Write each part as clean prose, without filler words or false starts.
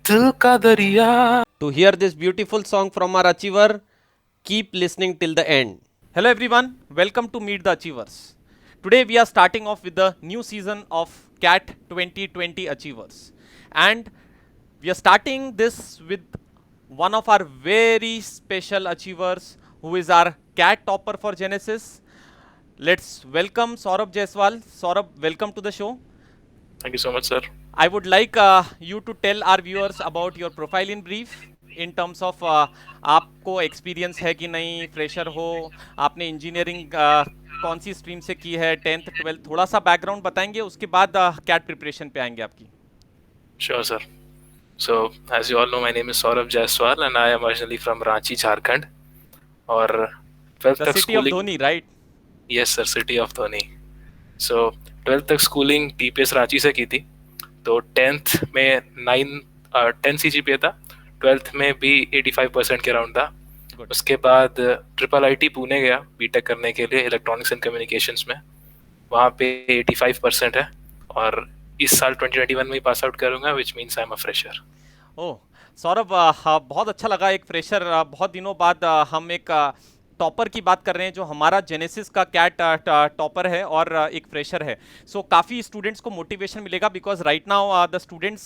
दिल का दरिया। To hear this beautiful song from our achiever, keep listening till the end. Hello everyone, welcome to Meet the Achievers. Today we are starting off with the new season of CAT 2020 Achievers. And we are starting this with one of our very special achievers who is our CAT topper for Genesis. Let's welcome Saurabh Jaiswal. Saurabh, welcome to the show. Thank you so much sir. I would like you to tell our viewers about your profile in brief in terms of आपको experience है कि नहीं, fresher हो, आपने engineering कौन सी stream से की है, 10th 12th, थोड़ा सा बैकग्राउंड बताएंगे, उसके बाद कैट प्रिपरेशन पे आएंगे आपकी. Sure sir. So as you all know, my name is Saurabh Jaiswal and I am originally from Ranchi, Jharkhand. और ट्वेल्थ द तक city of schooling, Dhoni, right? Yes sir, city of Dhoni. So twelfth तक स्कूलिंग टीपीएस रांची से की थी। तो टेंथ में 10 सीजीपीए था। Twelfth में भी 85% के अराउंड था। गुड. उसके बाद ट्रिपल आईटी पुणे गया बीटेक करने के लिए इलेक्ट्रॉनिक्स एंड कम्युनिकेशंस में। वहाँ पे 85% है और इस साल 2021 में ही पास आउट करूंगा, which means I am a fresher. Oh Saurabh, बहुत अच्छा लगा एक फ्रेशर, बहुत दिनों बाद हम एक टॉपर की बात कर रहे हैं जो हमारा जेनेसिस का कैट टॉपर है और एक फ्रेशर है. सो काफ़ी स्टूडेंट्स को मोटिवेशन मिलेगा because right now the students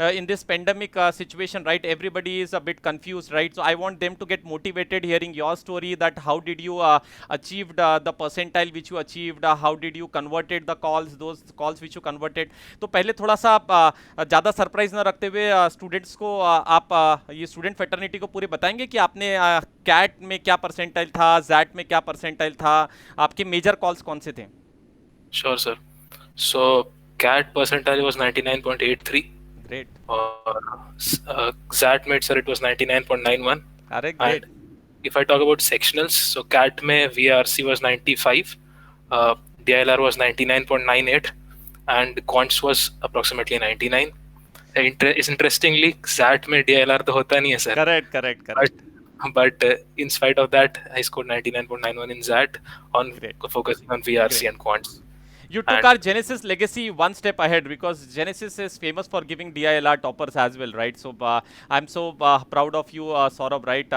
in this pandemic situation, right, everybody is a bit confuse, right? So I want them to get motivated hearing your story that how did you achieved the percentile which you achieved, how did you converted the calls, those calls which you converted. तो पहले थोड़ा सा आप ज़्यादा surprise ना रखते हुए students को आप ये स्टूडेंट फेटर्निटी को पूरे बताएंगे कि आपने कैट में क्या परसेंटाइल था, जैट में क्या परसेंटाइल था, आपके मेजर कॉल्स कौन से थे? Sure sir. So CAT percentile was 99.83 great. और जैट में सर इट वाज 99.91। अरे and great. if I talk about sectionals, so CAT में VRC was 95, DILR was 99.98 and Quants was approximately 99. Interestingly, XAT में DILR तो होता नहीं है sir, correct correct correct. but in spite of that, I scored 99.91 in XAT on great. focusing on VRC Great. and Quants. You took And our Genesis legacy one step ahead because Genesis is famous for giving DILR toppers as well, right? So I'm so proud of you, Saurabh, right?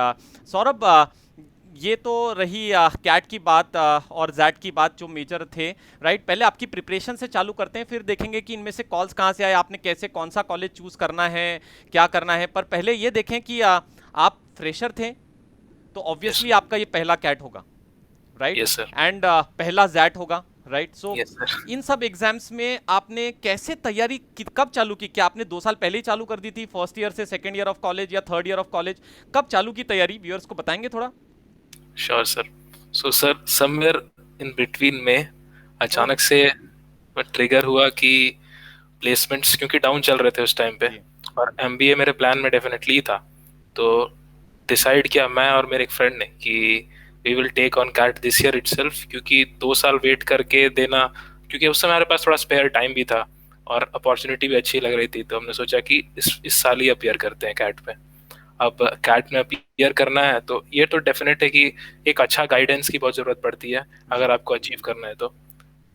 Saurabh, ये तो रही cat की बात और jet की बात जो major थे, राइट? पहले आपकी प्रिपरेशन से चालू करते हैं, फिर देखेंगे कि इनमें से कॉल्स कहाँ से आए, आपने कैसे कौन सा कॉलेज चूज करना है, क्या करना है. पर पहले ये देखें कि आप फ्रेशर थे तो yes, ऑब्वियसली आपका ये पहला कैट होगा, राइट? yes sir, एंड पहला जैट होगा, राइट? सो yes sir. इन सब एग्जाम्स में आपने कैसे तैयारी कब चालू की? क्या आपने 2 साल पहले ही चालू कर दी थी, फर्स्ट ईयर से सेकेंड ईयर ऑफ कॉलेज या थर्ड ईयर ऑफ कॉलेज? कब चालू की तैयारी, व्यूअर्स को बताएंगे थोड़ा? Sure sir. So sir, somewhere in between में ओह अचानक से ट्रिगर हुआ कि प्लेसमेंट्स क्योंकि डाउन चल रहे थे उस टाइम पे जी. और एमबीए मेरे प्लान में डेफिनेटली था। तो डिसाइड किया मैं और मेरे एक फ्रेंड ने कि we will take on CAT this year itself, क्योंकि 2 साल वेट करके देना, क्योंकि उस समय हमारे पास थोड़ा स्पेयर टाइम भी था और अपॉर्चुनिटी भी अच्छी लग रही थी। तो हमने सोचा कि इस साल ही अपियर करते हैं कैट पे। अब कैट में अपियर करना है तो ये तो डेफिनेट है कि एक अच्छा गाइडेंस की बहुत ज़रूरत पड़ती है जी. अगर आपको अचीव करना है तो।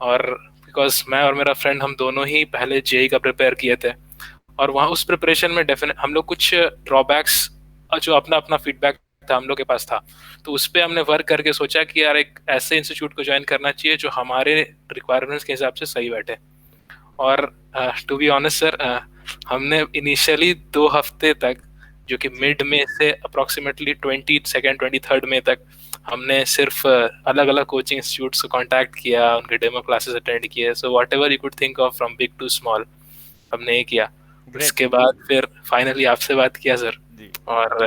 और बिकॉज मैं और मेरा फ्रेंड हम दोनों ही पहले जेई का प्रिपेयर किए थे और वहाँ उस प्रिपरेशन में डेफिनेट हम लोग कुछ ड्रॉबैक्स जो अपना अपना फीडबैक था हम लोग के पास था, तो उस पर हमने वर्क करके सोचा कि यार एक ऐसे इंस्टीट्यूट को ज्वाइन करना चाहिए जो हमारे रिक्वायरमेंट्स के हिसाब से सही बैठे। और टू बी ऑनेस्ट सर, हमने इनिशियली 2 हफ्ते तक, जो कि मिड में से अप्रोक्सीमेटली 22nd 23rd मई तक, हमने सिर्फ अलग अलग कोचिंग इंस्टीट्यूट्स को कांटेक्ट किया, उनके डेमो क्लासेस अटेंड किए। So whatever you could think of from big to small हमने ये किया। ग्रेट. उसके बाद फिर फाइनली आपसे बात किया सर। जी. और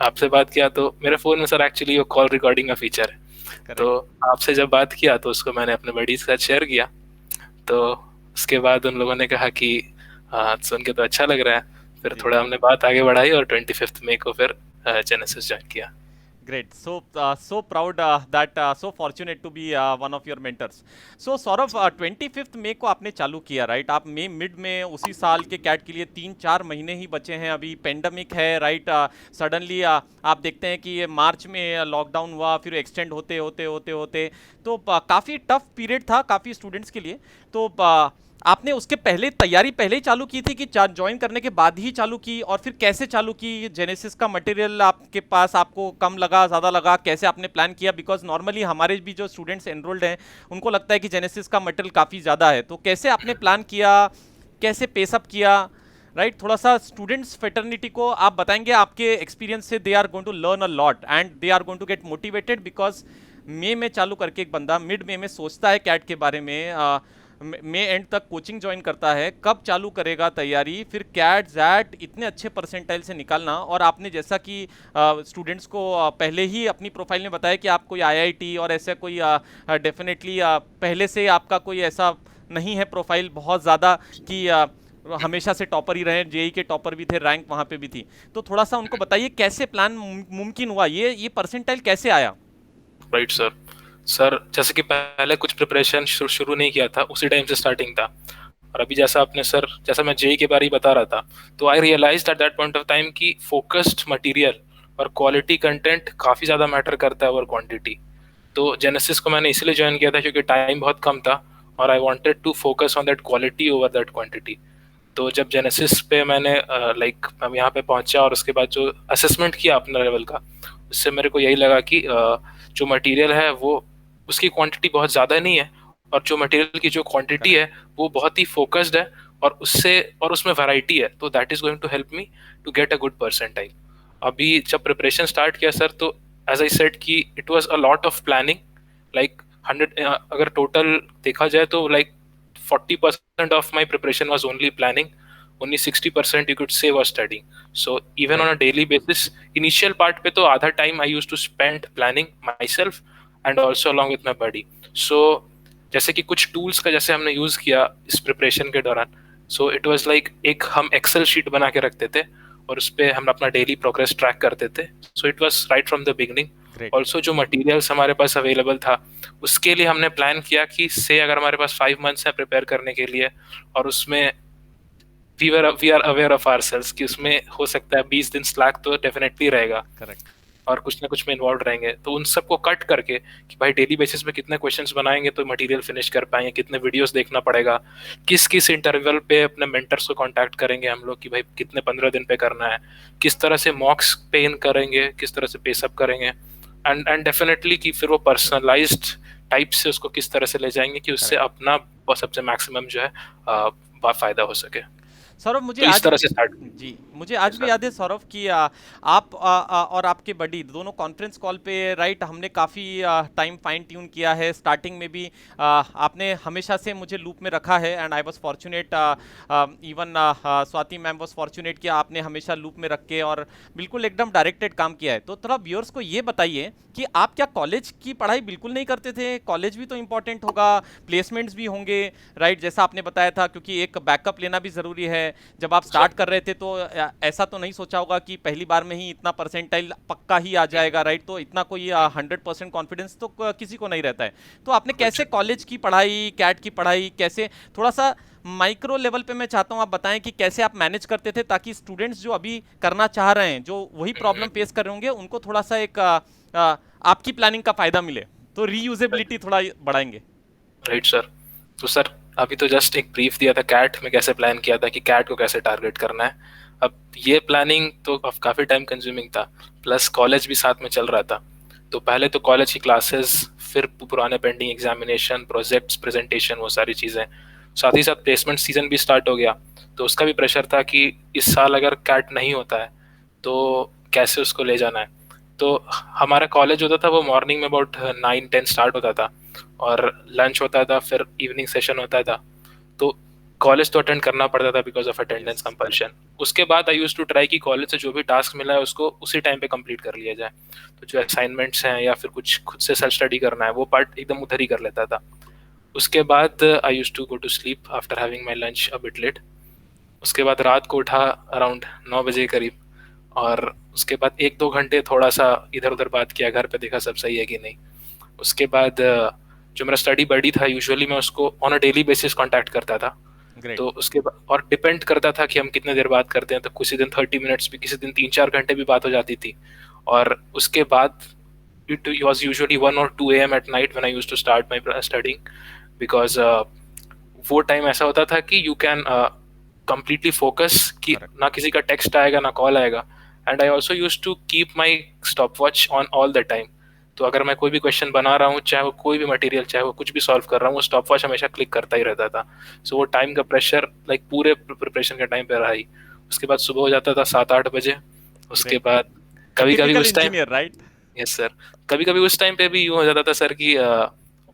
आपसे बात किया तो मेरे फ़ोन में सर एक्चुअली वो कॉल रिकॉर्डिंग का फीचर है। तो करेक्ट. आपसे जब बात किया तो उसको मैंने अपने बडीज के साथ शेयर किया। तो उसके बाद उन लोगों ने कहा कि सुन के तो अच्छा लग रहा है। फिर जी. थोड़ा हमने बात आगे बढ़ाई और 25 मई को फिर जेनेसिस ज्वाइन किया। Great. So proud that so fortunate to be one of your mentors. So Saurabh, 25th मई को आपने चालू किया, राइट? आप मई मिड में उसी साल के कैट के लिए 3-4 महीने ही बचे हैं, अभी पेंडेमिक है, राइट? सडनली आप देखते हैं कि ये मार्च में लॉकडाउन हुआ, फिर एक्सटेंड होते होते होते होते तो काफ़ी टफ पीरियड था काफ़ी स्टूडेंट्स के लिए. तो आपने उसके पहले तैयारी पहले ही चालू की थी कि ज्वाइन करने के बाद ही चालू की, और फिर कैसे चालू की? जेनेसिस का मटेरियल आपके पास आपको कम लगा, ज़्यादा लगा, कैसे आपने प्लान किया? बिकॉज नॉर्मली हमारे भी जो स्टूडेंट्स एनरोल्ड हैं उनको लगता है कि जेनेसिस का मटेरियल काफ़ी ज़्यादा है, तो कैसे आपने प्लान किया, कैसे पेसअप किया? राइट, थोड़ा सा स्टूडेंट्स फेटर्निटी को आप बताएंगे आपके एक्सपीरियंस से। They are going to learn a lot and they are going to get motivated, because मई में चालू करके एक बंदा मिड मई में सोचता है कैट के बारे में, मई एंड तक कोचिंग ज्वाइन करता है, कब चालू करेगा तैयारी, फिर कैट जैट इतने अच्छे परसेंटाइल से निकालना। और आपने जैसा कि स्टूडेंट्स को पहले ही अपनी प्रोफाइल में बताया कि आप कोई आईआईटी और ऐसा कोई डेफिनेटली पहले से आपका कोई ऐसा नहीं है प्रोफाइल बहुत ज़्यादा कि हमेशा से टॉपर ही रहे, जेई के टॉपर भी थे, रैंक वहाँ पे भी थी। तो थोड़ा सा उनको बताइए कैसे प्लान मुमकिन हुआ, ये परसेंटाइल कैसे आया? Right sir. सर जैसे कि पहले कुछ प्रिपरेशन शुरू नहीं किया था, उसी टाइम से स्टार्टिंग था। और अभी जैसा आपने सर, जैसा मैं जेई के बारे में बता रहा था, तो I realize at that point of time कि फोकस्ड मटेरियल और क्वालिटी कंटेंट काफ़ी ज़्यादा मैटर करता है ओवर क्वांटिटी। तो जेनेसिस को मैंने इसलिए ज्वाइन किया था क्योंकि टाइम बहुत कम था और I wanted to focus on that quality over that quantity. तो जब जेनेसिस पे मैंने लाइक मैं यहाँ पे पहुंचा और उसके बाद जो असेसमेंट किया अपना लेवल का, उससे मेरे को यही लगा कि जो मटेरियल है वो उसकी क्वांटिटी बहुत ज़्यादा नहीं है, और जो मटेरियल की जो क्वांटिटी है वो बहुत ही फोकस्ड है, और उससे और उसमें वैरायटी है, तो that is going to help me to get a good percentile. अभी जब प्रिपरेशन स्टार्ट किया सर, तो एज आई सेड कि it was a lot of planning. Like 100, अगर टोटल देखा जाए तो like 40% of my preparation was only planning. Only 60% you could say was studying. So even on a daily basis, initial part पे तो आधा time I used to spend planning myself and also along with my buddy. So जैसे कि कुछ tools का जैसे हमने use किया इस preparation के दौरान, so it was like एक हम Excel sheet बना के रखते थे और उस पर हम अपना डेली प्रोग्रेस ट्रैक करते थे। So it was right from the beginning. Also जो मटेरियल्स हमारे पास अवेलेबल था उसके लिए हमने प्लान किया कि से अगर हमारे पास 5 मंथ्स है प्रिपेयर करने के लिए, और उसमें we are aware of ourselves कि उसमें हो सकता है 20 दिन स्लैक तो डेफिनेटली रहेगा। करेक्ट। और कुछ ना कुछ में इन्वॉल्व रहेंगे, तो उन सबको कट करके कि भाई डेली बेसिस पे कितने क्वेश्चंस बनाएंगे तो मटेरियल फिनिश कर पाएंगे, कितने वीडियोस देखना पड़ेगा, किस किस इंटरवल पे अपने मेंटर्स को कांटेक्ट करेंगे हम लोग कि भाई कितने 15 दिन पे करना है, किस तरह से मॉक्स पे इन करेंगे, किस तरह से पेसअप करेंगे, एंड डेफिनेटली कि फिर वो पर्सनलाइज्ड टाइप से उसको किस तरह से ले जाएंगे कि उससे अपना सबसे मैक्सिमम जो है फायदा हो सके। सौरभ, मुझे तो इस आज तरह से स्टार्ट। जी मुझे आज भी याद है सौरभ कि आप और आपके बडी दोनों कॉन्फ्रेंस कॉल पे, राइट, हमने काफ़ी टाइम फाइन ट्यून किया है। स्टार्टिंग में भी आपने हमेशा से मुझे लूप में रखा है and I was fortunate, even Swati ma'am was fortunate कि आपने हमेशा लूप में रख के और बिल्कुल एकदम डायरेक्टेड काम किया है। तो थोड़ा व्यूअर्स को ये बताइए कि आप क्या कॉलेज की पढ़ाई बिल्कुल नहीं करते थे? कॉलेज भी तो इंपॉर्टेंट होगा, प्लेसमेंट्स भी होंगे, राइट, जैसा आपने बताया था, क्योंकि एक बैकअप लेना भी ज़रूरी है। जब आप स्टार्ट कर रहे थे तो ऐसा तो नहीं सोचा होगा कि पहली बार में ही इतना परसेंटाइल पक्का ही आ जाएगा, राइट? तो इतना कोई 100% कॉन्फिडेंस तो किसी को नहीं रहता है। तो आपने कैसे कॉलेज की पढ़ाई, कैट की पढ़ाई कैसे, थोड़ा सा माइक्रो लेवल पे मैं चाहता हूँ आप बताएं कि कैसे आप मैनेज करते थे, ताकि स्टूडेंट्स जो अभी करना चाह रहे हैं, जो वही प्रॉब्लम फेस कर रहे होंगे, उनको थोड़ा सा एक आपकी प्लानिंग का फायदा मिले, तो रीयूजेबिलिटी थोड़ा बढ़ाएंगे। Right sir. तो सर अभी तो जस्ट एक ब्रीफ दिया था कैट में कैसे प्लान किया था कि कैट को कैसे टारगेट करना है। अब ये प्लानिंग तो काफ़ी टाइम कंज्यूमिंग था, प्लस कॉलेज भी साथ में चल रहा था। तो पहले तो कॉलेज की क्लासेस, फिर पुराने पेंडिंग एग्जामिनेशन, प्रोजेक्ट्स, प्रेजेंटेशन, वो सारी चीज़ें, साथ ही साथ प्लेसमेंट सीजन भी स्टार्ट हो गया। तो उसका भी प्रेशर था कि इस साल अगर कैट नहीं होता है तो कैसे उसको ले जाना है। तो हमारा कॉलेज होता था वो मॉर्निंग में अबाउट 9-10 स्टार्ट होता था और लंच होता था, फिर इवनिंग सेशन होता था। तो कॉलेज तो अटेंड करना पड़ता था बिकॉज ऑफ अटेंडेंस कंपल्शन। उसके बाद आई यूज टू ट्राई कि कॉलेज से जो भी टास्क मिला है उसको उसी टाइम पे कंप्लीट कर लिया जाए। तो जो असाइनमेंट्स हैं या फिर कुछ खुद से सेल्फ स्टडी करना है वो पार्ट एकदम उधर ही कर लेता था। उसके बाद I use to go to sleep after having my lunch a bit late. उसके बाद रात को उठा अराउंड 9 बजे करीब, और उसके बाद 1-2 घंटे थोड़ा सा इधर उधर बात किया, घर पे देखा सब सही है कि नहीं। उसके बाद जो मेरा स्टडी बडी था, यूजुअली मैं उसको on a daily basis contact करता था। तो उसके बाद और डिपेंड करता था कि हम कितने देर बात करते हैं, तो किसी दिन 30 मिनट्स भी, किसी दिन 3-4 घंटे भी बात हो जाती थी। और उसके बाद it was usually 1 or 2 AM at night when I used to start my studying, because वो टाइम ऐसा होता था कि यू कैन कंप्लीटली फोकस, कि करेक्ट। ना किसी का टेक्स्ट आएगा ना कॉल आएगा। And I also use to keep my stopwatch on all the time. तो अगर मैं कोई भी क्वेश्चन बना रहा हूँ, चाहे वो कोई भी मटेरियल, चाहे वो कुछ भी सॉल्व कर रहा हूँ, वो स्टॉप वॉच हमेशा क्लिक करता ही रहता था। सो वो टाइम का प्रेशर लाइक पूरे प्रिपरेशन के टाइम पे रहा ही। उसके बाद सुबह हो जाता था 7-8 बजे। उसके ग्रेट। बाद अ कभी कभी टिपिकल उस time, engineer, right? Yes sir, कभी कभी उस टाइम पे भी यूँ हो जाता था सर कि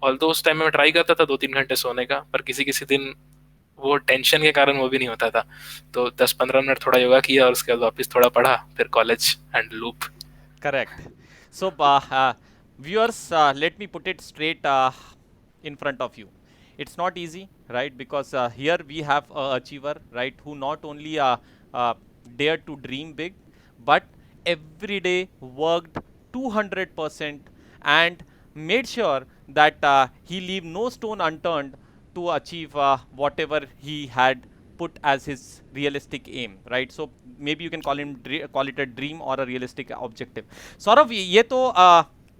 ऑल्दो उस टाइम में मैं ट्राई करता था 2-3 घंटे सोने का, पर किसी किसी दिन वो टेंशन के कारण वो भी नहीं होता था। तो 10-15 मिनट थोड़ा योगा किया और उसके बाद वापस थोड़ा पढ़ा, फिर college and loop. Correct. So, viewers, let me put it straight in front of you. It's not easy, right? Because here we have a achiever, right, who not only uh, dared to dream big, but every day worked 200% and made sure that he leave no stone unturned to achieve whatever he had put as his realistic aim, right? So maybe you can call it a dream or a realistic objective. Saurabh, ये तो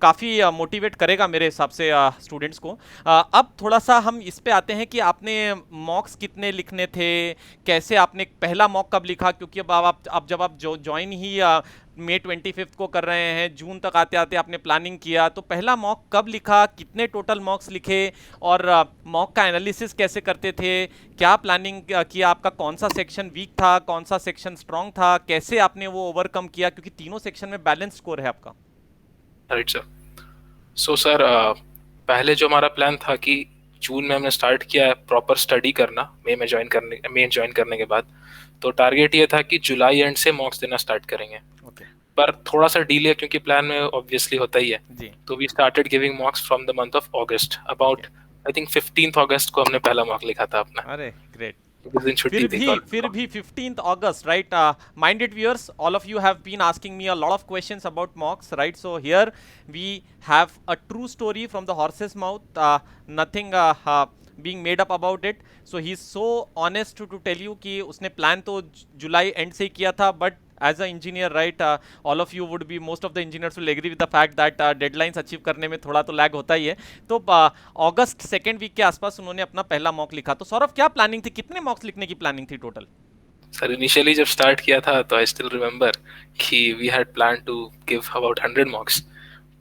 काफ़ी motivate करेगा मेरे हिसाब से students को। अब थोड़ा सा हम इस पे आते हैं कि आपने मॉक्स कितने लिखने थे, कैसे आपने पहला मॉक कब लिखा, क्योंकि अब जब आप ज्वाइन ही मई 25 को कर रहे हैं, जून तक आते आते आपने प्लानिंग किया, तो पहला मॉक कब लिखा, कितने टोटल मॉक्स लिखे, और मॉक का एनालिसिस कैसे करते थे, क्या प्लानिंग किया, आपका कौन सा सेक्शन वीक था, कौन सा सेक्शन स्ट्रांग था, कैसे आपने वो ओवरकम किया, क्योंकि तीनों सेक्शन में बैलेंस स्कोर है आपका। Right sir. सो सर, पहले जो हमारा प्लान था कि जून में हमने स्टार्ट किया है प्रॉपर स्टडी करना, मई ज्वाइन करने के बाद। तो टारगेट ये था कि जुलाई एंड से मॉक्स देना स्टार्ट करेंगे। ओके। पर थोड़ा सा डिले, क्योंकि प्लान में ऑब्वियसली होता ही है। जी। तो we started giving mocks from the month of August. Okay. About I think 15 अगस्त को हमने पहला मॉक लिखा था अपना। अरे ग्रेट। उस दिन छुट्टी थी कॉलेज फिर को। भी 15th August, right? Minded viewers, all of you have been asking me a lot of questions about mocks, right? So here we have a true story from the horse's mouth, nothing being made up about it. So he's so honest to tell you कि उसने plan तो जुलाई and से ही किया था, but as a engineer, right, all of you would be, most of the engineers will agree with the fact that deadlines achieve करने में थोड़ा तो लैग होता ही है। तो अगस्त सेकेंड वीक के आसपास उन्होंने अपना पहला मॉक लिखा। तो सौरभ, क्या प्लानिंग थी, कितने मॉक्स लिखने की प्लानिंग थी टोटल? सर इनिशियली जब स्टार्ट किया था तो आई स्टिल रिमेम्बर कि we had plan to give about 100 mocks.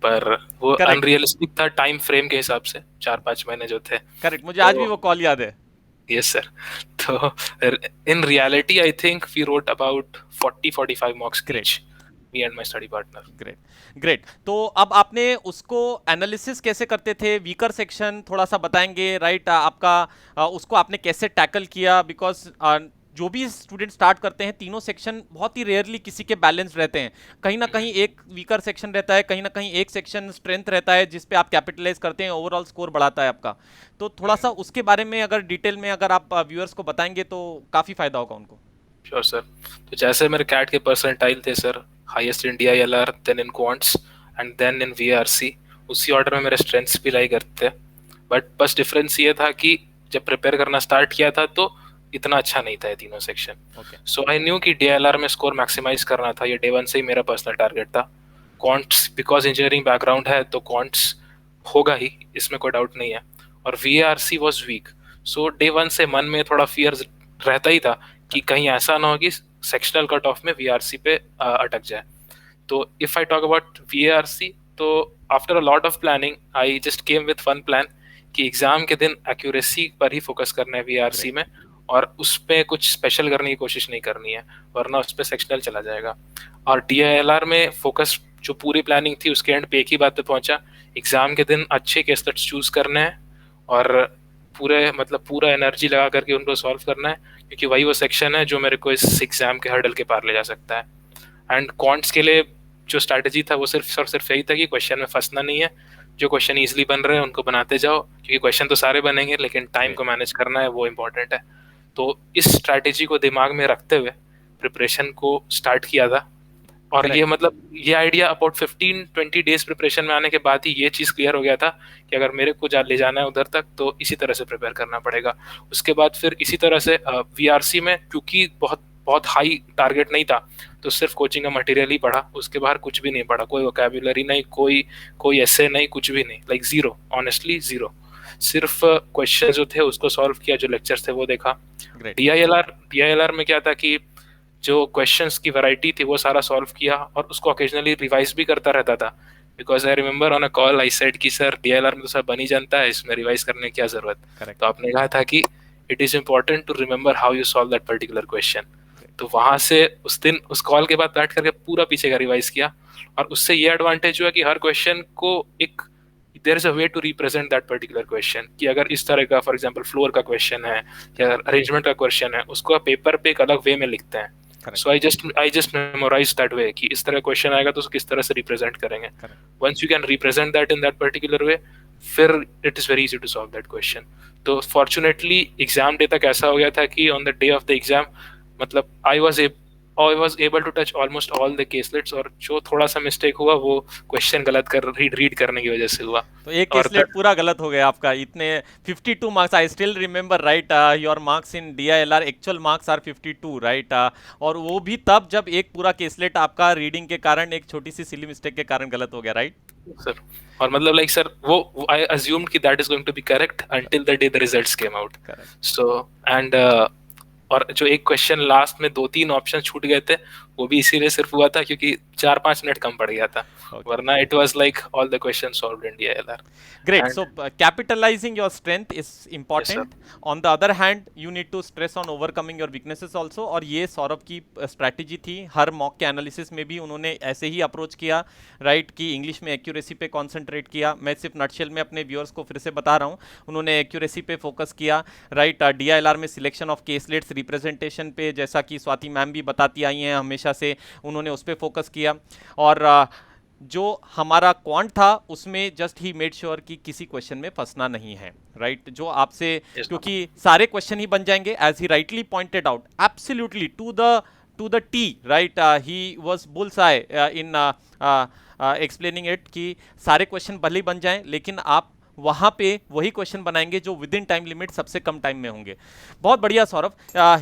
पर वो करेक्ट। अनरियलिस्टिक था टाइम फ्रेम के हिसाब से, 4-5 महीने जो थे। करेक्ट, मुझे आज भी तो वो कॉल याद है। Yes sir. तो in reality I think we wrote about 40-45 mocks great. Each, me and my study partner. Great. Great. तो अब आपने उसको एनालिसिस कैसे करते थे, वीकर सेक्शन थोड़ा सा बताएंगे, राइट? आपका उसको आपने कैसे टैकल किया, बिकॉज जो भी स्टूडेंट स्टार्ट करते हैं, तीनों सेक्शन बहुत ही रेयरली किसी के बैलेंस रहते हैं। कहीं ना कहीं एक वीकर सेक्शन रहता है, कहीं ना कहीं एक सेक्शन स्ट्रेंथ रहता है जिस पे आप कैपिटलाइज करते हैं, ओवरऑल स्कोर बढ़ाता है आपका। तो थोड़ा सा उसके बारे में अगर डिटेल में अगर आप व्यूअर्स को बताएंगे तो काफ़ी फायदा होगा उनको। Sure sir. तो जैसे मेरे कैट के परसेंटाइल थे sir, highest in DILR, then in quants and then in VRC, उसी ऑर्डर में मेरे स्ट्रेंथ्स भी लाई करते थे। बट बस डिफरेंस ये था कि जब प्रिपेयर करना स्टार्ट किया था तो इतना अच्छा नहीं था ये तीनों section. Okay. So I knew कि DILR में स्कोर मैक्सिमाइज करना था, ये डे वन से ही मेरा पर्सनल टारगेट था। क्वांट्स, बिकॉज इंजीनियरिंग बैकग्राउंड है तो क्वांट्स होगा ही, इसमें कोई डाउट नहीं है। और VRC was weak. So day one से मन में थोड़ा फियर रहता ही था कि कहीं ऐसा ना हो कि सेक्शनल कट ऑफ में VRC पे अटक जाए। तो if I talk about VRC, तो after a lot of planning I just came with one plan कि एग्जाम के दिन एक्यूरेसी पर ही फोकस करना है VRC में, और उस पर कुछ स्पेशल करने की कोशिश नहीं करनी है, वरना उस पर सेक्शनल चला जाएगा। और DILR में फोकस जो पूरी प्लानिंग थी उसके एंड पे एक ही बात पे पहुंचा, एग्जाम के दिन अच्छे केस स्टडीज चूज करने हैं और पूरा एनर्जी लगा करके उनको सॉल्व करना है, क्योंकि वही वो सेक्शन है जो मेरे को इस एग्जाम के हर्डल के पार ले जा सकता है। एंड क्वांट्स के लिए जो स्ट्रैटेजी था वो सिर्फ और सिर्फ यही था कि क्वेश्चन में फंसना नहीं है, जो क्वेश्चन इजीली बन रहे हैं उनको बनाते जाओ, क्योंकि क्वेश्चन तो सारे बनेंगे लेकिन टाइम को मैनेज करना है, वो इम्पोर्टेंट है। तो इस स्ट्रैटेजी को दिमाग में रखते हुए प्रिपरेशन को स्टार्ट किया था। और ये आइडिया अबाउट 15-20 डेज प्रिपरेशन में आने के बाद ही ये चीज़ क्लियर हो गया था कि अगर मेरे को ले जाना है उधर तक तो इसी तरह से प्रिपेयर करना पड़ेगा। उसके बाद फिर इसी तरह से VRC में, क्योंकि बहुत बहुत हाई टारगेट नहीं था, तो सिर्फ कोचिंग का मटेरियल ही पढ़ा, उसके बाहर कुछ भी नहीं पढ़ा, कोई वोकैबुलरी नहीं, कोई एसे नहीं, कुछ भी नहीं, लाइक जीरो, ऑनेस्टली जीरो। सिर्फ क्वेश्चन जो थे उसको सॉल्व किया, जो लेक्चर्स थे वो देखा। ग्रेट। डीआईएलआर में क्या था कि जो क्वेश्चंस की वैरायटी थी वो सारा सॉल्व किया, और उसको ओकेजनली रिवाइज भी करता रहता था। Because I remember on a call I said कि सर डीएलआर में तो सब बन ही जानता है, इसमें रिवाइज करने की क्या जरूरत। करेक्ट। तो आपने कहा था कि it is important to remember how you solve that particular question. तो वहां से उस दिन उस कॉल के बाद बैठ करके पूरा पीछे का रिवाइज किया, और उससे ये एडवांटेज हुआ कि हर क्वेश्चन को एक there is a way to represent that particular question, कि अगर इस तरह का फॉर एग्जांपल फ्लोर का क्वेश्चन है या अरेंजमेंट का क्वेश्चन है, उसको आप पेपर पे एक अलग वे में लिखते हैं। Correct. So I just memorise that way कि इस तरह क्वेश्चन आएगा तो उसको किस तरह से रिप्रेजेंट करेंगे। Correct. Once you can represent that in that particular way, फिर it is very easy to solve that question. तो फॉर्चुनेटली एग्जाम डे तक ऐसा हो गया था कि on the day of the exam, मतलब I was able to touch almost all the caselets, और जो थोड़ा सा मिस्टेक हुआ वो क्वेश्चन गलत कर रीड करने की वजह से हुआ। तो एक और केसलेट पूरा गलत हो गया आपका, इतने 52 marks, I still remember right, your marks in DILR actual marks are 52 right, और वो भी तब जब एक पूरा केसलेट आपका रीडिंग के कारण, एक छोटी सी सिली मिस्टेक के कारण गलत हो गया, राइट? सर, और मतलब लाइक सर वो आई अज्यूम्ड कि that is going to be correct until the day the results came out. Correct. So and और जो एक क्वेश्चन लास्ट में 2-3 ऑप्शन छूट गए थे, वो भी इसीलिए सिर्फ हुआ था क्योंकि 4-5 मिनट कम पड़ गया था, वरना it was like all the question solved in DLR. Great. And So, capitalizing your strength is yes sir, important. On the other hand, you need to stress on overcoming your weaknesses also. और ये सौरभ की strategy थी, हर mock के analysis में भी उन्होंने ऐसे ही approach किया, राइट, कि इंग्लिश में एक्यूरेसी पे कॉन्सेंट्रेट किया। मैं सिर्फ नटशेल में अपने व्यूअर्स को फिर से बता रहा हूँ, उन्होंने एक्यूरेसी पे फोकस किया, राइट। डीआईएलआर में सिलेक्शन ऑफ केसलेट्स, रिप्रेजेंटेशन पे, जैसा कि स्वाति मैम भी बताती आई हैं हमेशा से, उन्होंने उस पर फोकस किया। और जो हमारा क्वांट था उसमें जस्ट ही मेड श्योर कि किसी क्वेश्चन में फंसना नहीं है, राइट, जो आपसे, यस क्योंकि सारे क्वेश्चन ही बन जाएंगे, as he rightly pointed out, absolutely to the T, right, he was bull's eye in explaining it, कि सारे क्वेश्चन भले ही बन जाएं, लेकिन आप वहाँ पे वही क्वेश्चन बनाएंगे जो विद इन टाइम लिमिट सबसे कम टाइम में होंगे। बहुत बढ़िया सौरभ,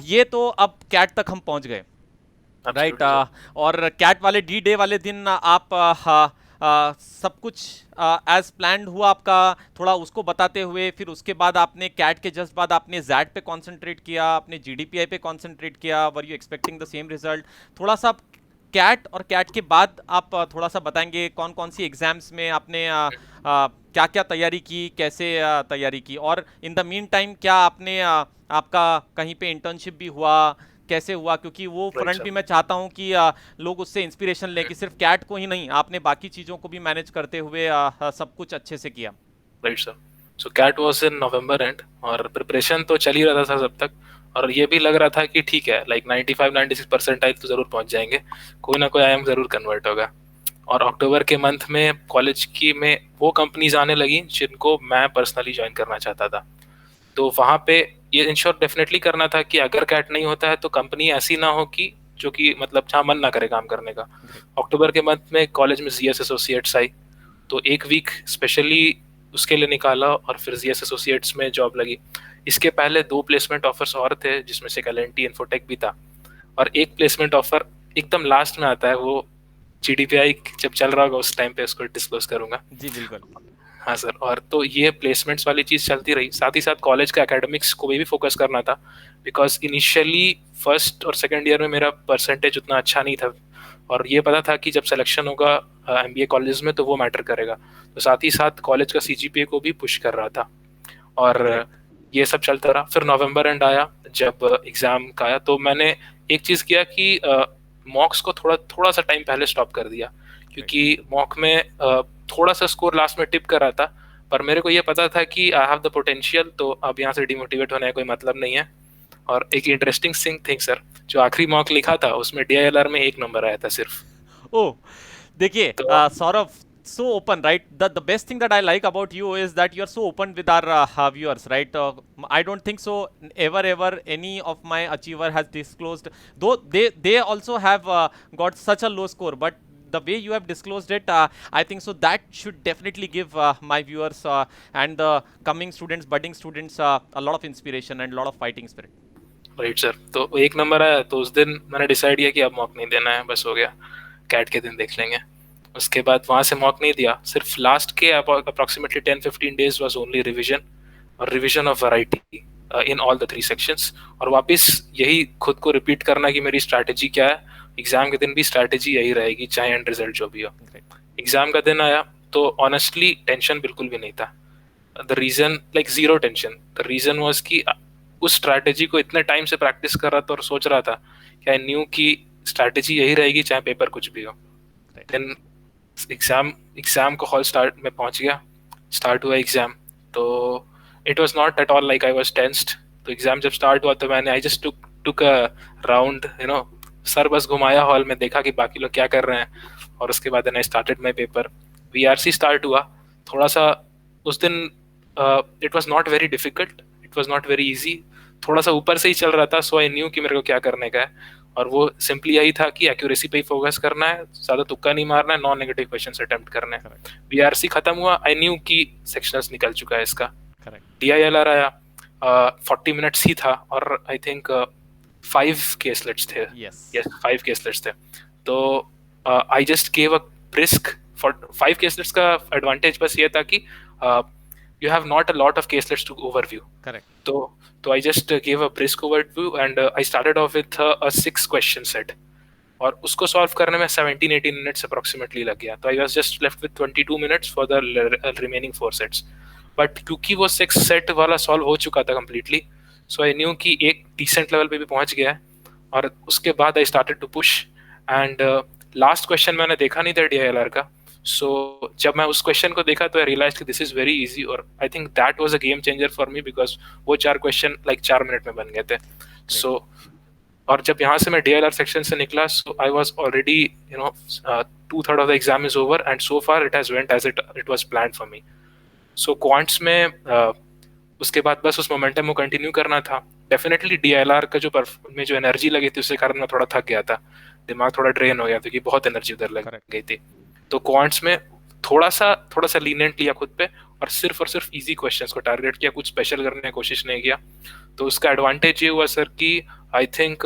ये तो अब कैट तक हम पहुंच गए, राइट। और कैट वाले डी डे वाले दिन आप सब कुछ एज प्लान्ड हुआ आपका, थोड़ा उसको बताते हुए, फिर उसके बाद आपने कैट के जस्ट बाद आपने जैट पे कंसंट्रेट किया, आपने जीडीपीआई पे कंसंट्रेट किया, were you expecting the same result? थोड़ा सा कैट और कैट के बाद आप थोड़ा सा बताएंगे कौन कौन सी एग्जाम्स में आपने क्या क्या तैयारी की, कैसे तैयारी की, और इन द मीन टाइम क्या आपने आपका कहीं पे इंटर्नशिप भी हुआ, कैसे हुआ? क्योंकि वो राइट फ्रंट सर, भी मैं चाहता हूँ कि लोग उससे इंस्पिरेशन लें कि सिर्फ कैट को ही नहीं, आपने बाकी चीज़ों को भी मैनेज करते हुए सब कुछ अच्छे से किया। Right sir. So CAT was in November and, और प्रिपरेशन तो चल ही रहा था जब तक, और ये भी लग रहा था कि ठीक है, लाइक 95-96% तो जरूर पहुंच जाएंगे, कोई ना कोई आईएम जरूर कन्वर्ट होगा। और अक्टूबर के मंथ में कॉलेज की में वो कंपनीज आने लगी जिनको मैं पर्सनली ज्वाइन करना चाहता था। तो वहाँ पे ये इंश्योर डेफिनेटली करना था कि अगर कैट नहीं होता है तो कंपनी ऐसी ना हो कि जो कि मतलब जहाँ मन ना करे काम करने का। अक्टूबर के मंथ में कॉलेज में जीएस एसोसिएट्स आई, तो एक वीक स्पेशली उसके लिए निकाला, और फिर जीएस एसोसिएट्स में जॉब लगी। इसके पहले 2 प्लेसमेंट ऑफर्स और थे, जिसमें से एल&टी इन्फोटेक भी था, और एक प्लेसमेंट ऑफर एकदम लास्ट में आता है, वो जीडीपीआई जब चल रहा होगा उस टाइम पे उसको डिस्क्लोज करूंगा। जी बिल्कुल। हाँ सर, और तो ये प्लेसमेंट्स वाली चीज़ चलती रही, साथ ही साथ कॉलेज के एकेडमिक्स को भी फोकस करना था, बिकॉज इनिशियली फर्स्ट और सेकंड ईयर में मेरा परसेंटेज उतना अच्छा नहीं था, और ये पता था कि जब सिलेक्शन होगा एमबीए कॉलेज में तो वो मैटर करेगा। तो साथ ही साथ कॉलेज का सीजीपीए को भी पुश कर रहा था, और ये सब चलता रहा। फिर नवंबर एंड आया, जब एग्ज़ाम का आया, तो मैंने एक चीज़ किया कि मॉक्स को थोड़ा सा टाइम पहले स्टॉप कर दिया, क्योंकि मॉक में थोड़ा सा स्कोर लास्ट में टिप कर रहा था, पर मेरे को ये पता था कि आई हैव द पोटेंशियल, तो अब यहाँ से डिमोटिवेट होने का कोई मतलब नहीं है। और एक इंटरेस्टिंग थिंग सर, जो आखिरी मॉक लिखा था उसमें डीआईएलआर में 1 नंबर आया था सिर्फ। ओ देखिए तो Saurabh, so open, right? The best thing that I like about you is that you are so open with our viewers, right? I don't think so ever any of my achiever has disclosed, though they also have got such a low score, but the way you have disclosed it, I think so that should definitely give my viewers and the coming students, budding students, a lot of inspiration and a lot of fighting spirit. Right sir, तो 1 number आया, तो उस दिन मैंने decide किया कि अब mock नहीं देना है, बस हो गया, कैट के दिन देख लेंगे। उसके बाद वहाँ से मॉक नहीं दिया, सिर्फ लास्ट के approximately 10-15 days was only revision, और revision of variety in all the 3 sections, और वापस यही खुद को रिपीट करना कि मेरी स्ट्रैटेजी क्या है। एग्जाम के दिन भी स्ट्रैटेजी यही रहेगी, चाहे एंड रिजल्ट जो भी हो। एग्जाम का दिन आया तो ऑनेस्टली टेंशन बिल्कुल भी नहीं था। The reason, like zero tension. The reason was कि उस स्ट्रैटेजी को इतने टाइम से प्रैक्टिस कर रहा था और सोच रहा था कि आई न्यू कि स्ट्रैटेजी यही रहेगी चाहे पेपर कुछ भी हो। देन एग्जाम एग्जाम को हॉल स्टार्ट में पहुंच गया, स्टार्ट हुआ एग्जाम। तो it was not at all like I was tensed. तो एग्जाम जब स्टार्ट हुआ तो मैंने I just took a round, sir बस घुमाया हॉल में, देखा कि बाकी लोग क्या कर रहे हैं, और उसके बाद I started my paper. VRC start हुआ। थोड़ा सा उस दिन it was not very difficult, it was not very easy, थोड़ा सा ऊपर से ही चल रहा था। सो आई न्यू कि मेरे को क्या करने का है, और वो सिंपली यही था कि एक्यूरेसी पे ही फोकस करना है, ज्यादा तुक्का नहीं मारना है, नॉन नेगेटिव क्वेश्चन अटेम्प्ट करने हैं। बीआरसी खत्म हुआ, आई न्यू कि सेक्शनल्स निकल चुका है इसका। डीआईएलआर आया, 40 मिनट्स ही था, और आई थिंक 5 केसलेट्स थे। यस 5 केसलेट्स थे। तो I just gave a brisk for 5 केसलेट्स। का एडवांटेज बस ये था कि you have not a lot of caselets to overview. Correct. तो I just gave a brisk overview and I started off with a 6 question set, और उसको solve करने में 17-18 मिनट्स अप्रोक्सीमेटली लग गया। तो I was just left with 22 minutes for the remaining 4 sets. But क्योंकि वो 6 सेट वाला सॉल्व हो चुका था कम्प्लीटली, सो आई न्यू कि एक डिसेंट लेवल पे भी पहुंच गया है। और उसके बाद I started to push, and last question मैंने देखा नहीं था डीआईएलआर का। सो जब मैं उस क्वेश्चन को देखा तो आई रियलाइज कि दिस इज वेरी इजी, और I think that was a game changer for me, because वो 4 क्वेश्चन लाइक 4 मिनट में बन गए थे। सो और जब यहाँ से मैं डीएलआर सेक्शन से निकला, so I was already 2/3 of the exam is over, and so far it has went as it was planned for me. So quants में उसके बाद बस उस मोमेंटम को कंटिन्यू करना था। डेफिनेटली डीएलआर का में जो एनर्जी लगी थी उसके कारण मैं थोड़ा थक गया था, दिमाग थोड़ा ड्रेन हो गया था, क्योंकि बहुत एनर्जी उधर लग गई थी। तो क्वांट्स में थोड़ा सा लीनियंट लिया खुद पे, और सिर्फ इजी क्वेश्चंस को टारगेट किया, कुछ स्पेशल करने की कोशिश नहीं किया। तो उसका एडवांटेज ये हुआ सर कि आई थिंक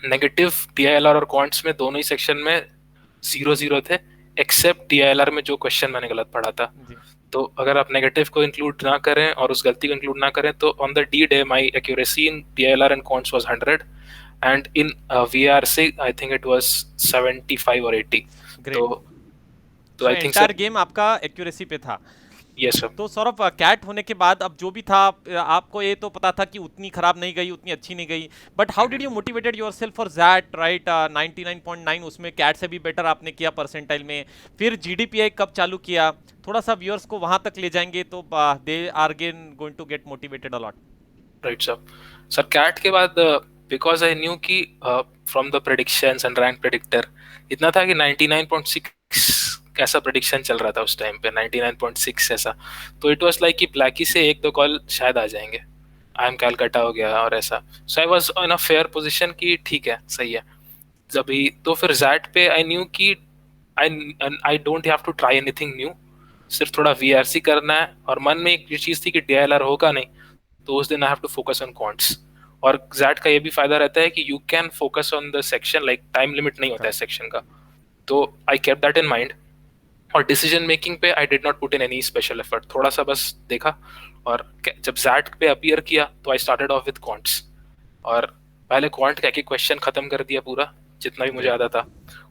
नेगेटिव डीआईएलआर और क्वांट्स में दोनों ही सेक्शन में 0-0 थे, एक्सेप्ट डीआईएलआर में जो क्वेश्चन मैंने गलत पढ़ा था। तो अगर आप नेगेटिव को इंक्लूड ना करें और उस गलती को इंक्लूड ना करें, तो on the D day my accuracy in DILR and quants was 100, and in VRC I think it was 75 और 80। तो आई थिंक एंटायर गेम आपका एक्यूरेसी पे था। Yes sir. तो सौरभ, कैट होने के बाद अब जो भी था, आपको ये तो पता था कि उतनी खराब नहीं गई, उतनी अच्छी नहीं गई, but how did you motivated yourself for that, right? 99.9 उसमें कैट से भी बेटर आपने किया परसेंटाइल में। फिर जीडीपीआई कब चालू किया? थोड़ा सा व्यूअर्स को वहां तक ले जाएंगे तो they are going to get motivated a lot. Right sir CAT के बाद बिकॉज आई न्यू कि from the predictions and rank predictor इतना था कि 99.6 कैसा प्रेडिक्शन चल रहा था उस टाइम पे, 99.6 ऐसा। तो इट वाज लाइक कि ब्लैकी से 1-2 कॉल शायद आ जाएंगे, आई एम कैलकाटा हो गया और ऐसा। So I was in a fair position कि ठीक है, सही है। जभी तो फिर जैट पे आई न्यू कि I don't have to try anything new, सिर्फ थोड़ा वीआरसी करना है। और मन में एक चीज थी कि डीआईएलआर होगा नहीं, तो उस दिन I have to focus on quants. और जैट का ये भी फायदा रहता है कि you can focus on the section, like time limit नहीं होता है सेक्शन का। तो I kept that in mind. और डिसीजन मेकिंग पे I did not put in any special effort, थोड़ा सा बस देखा। और जब जैट पे अपीयर किया तो I started off with quants, और पहले क्वांट का एक क्वेश्चन खत्म कर दिया पूरा, जितना भी मुझे आता था।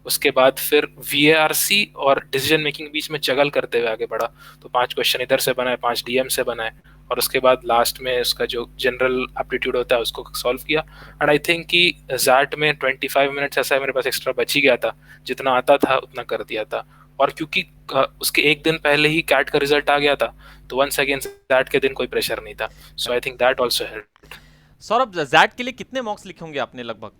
उसके बाद फिर वीएआरसी और डिसीजन मेकिंग बीच में जगल करते हुए आगे बढ़ा। तो 5 क्वेश्चन इधर से बनाए, 5 डीएम से बनाए, और उसके बाद लास्ट में उसका जो जनरल एप्टीट्यूड होता है उसको सॉल्व किया। एंड आई थिंक कि जैट में 25 मिनट्स ऐसा मेरे पास एक्स्ट्रा बच ही गया था, जितना आता था उतना कर दिया था। और क्योंकि उसके एक दिन पहले ही कैट का रिजल्ट आ गया था, तो वंस अगेन जैट के दिन कोई प्रेशर नहीं था। So I think that also helped. Saurabh, XAT के लिए कितने मॉक्स लिखे होंगे आपने लगभग?